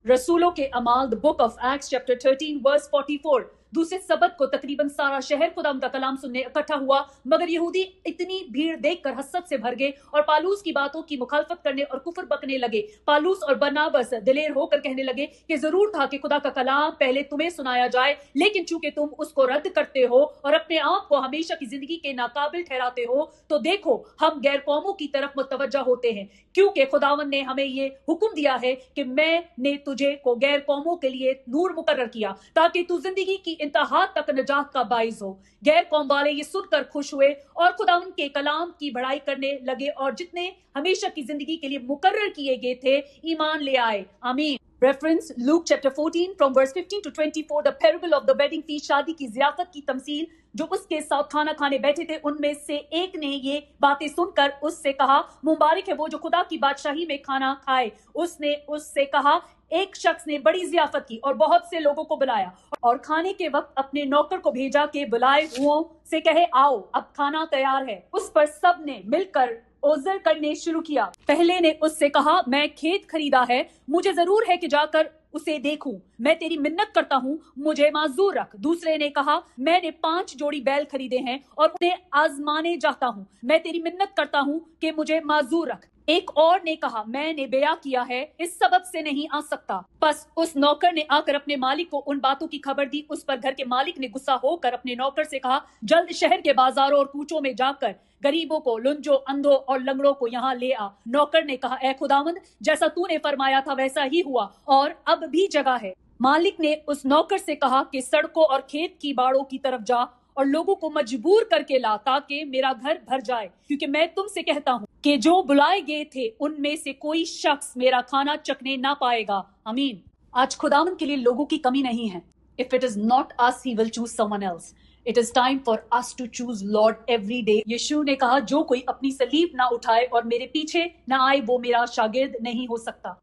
रसूलों के अमाल, the book of acts chapter 13 verse 44। दूसरे सबत को तकरीबन सारा शहर खुदाम का कलाम सुनने इकट्ठा हुआ, मगर यहूदी इतनी भीड़ देखकर हसरत से भर गए और पालूस की बातों की मुखालफत करने और कुफर बकने लगे। पालूस और बरनाबस दिलेर होकर कहने लगे कि जरूर था कि खुदा का कलाम पहले तुम्हें सुनाया जाए, लेकिन चूंकि तुम उसको रद्द करते हो और अपने आप को हमेशा की जिंदगी के नाकाबिल ठहराते हो, तो देखो हम गैर कौमों की तरफ मुतवज्जा होते हैं, क्योंकि खुदावन ने हमें ये हुक्म दिया है कि मैंने तुझे को गैर कौमों के लिए नूर मुकर्रर किया ताकि तू जिंदगी की इंतहा तक निजात का बाइस हो। गैर कौम वाले ये सुनकर खुश हुए और खुदावन के कलाम की बढ़ाई करने लगे और जितने हमेशा की जिंदगी के लिए मुकर्रर किए गए थे ईमान ले आए। आमीन। Reference Luke chapter 14 from verse 15 to 24, the parable of the wedding feast, शादी की ज़ियाफत की तमसील। जो उसके साथ खाना खाने बैठे थे उनमें से एक ने ये बातें सुनकर उससे कहा, मुबारक है वो जो खुदा की बादशाही में खाना खाए। उसने उससे कहा, एक शख्स ने बड़ी ज़ियाफत की और बहुत से लोगों को बुलाया और खाने के वक्त अपने नौकर को भेजा कि बुलाए हुओं से कहे, आओ अब खाना तैयार है। उस पर सब ने मिलकर ओजर करने शुरू किया। पहले ने उससे कहा, मैं खेत खरीदा है, मुझे जरूर है कि जाकर उसे देखूं। मैं तेरी मिन्नत करता हूँ, मुझे माजूर रख। दूसरे ने कहा, मैंने 5 जोड़ी बैल खरीदे हैं और उन्हें आजमाने जाता हूँ। मैं तेरी मिन्नत करता हूँ कि मुझे माजूर रख। एक और ने कहा, मैंने बेया किया है, इस सबब से नहीं आ सकता। बस उस नौकर ने आकर अपने मालिक को उन बातों की खबर दी। उस पर घर के मालिक ने गुस्सा होकर अपने नौकर से कहा, जल्द शहर के बाजारों और कूचों में जाकर गरीबों को, लुंजों, अंधों और लंगड़ों को यहाँ ले आ। नौकर ने कहा, ए खुदावंद, जैसा तूने फरमाया था वैसा ही हुआ और अब भी जगह है। मालिक ने उस नौकर से कहा कि सड़कों और खेत की बाड़ों की तरफ जा और लोगों को मजबूर करके ला ताकि मेरा घर भर जाए, क्योंकि मैं तुमसे कहता हूँ कि जो बुलाए गए थे उनमें से कोई शख्स मेरा खाना चखने ना पाएगा। आमीन। आज खुदावन के लिए लोगों की कमी नहीं है। If it is not us, he will choose someone else. It is time for us to choose Lord every day. यीशु ने कहा, जो कोई अपनी सलीब ना उठाए और मेरे पीछे ना आए वो मेरा शागिर्द नहीं हो सकता।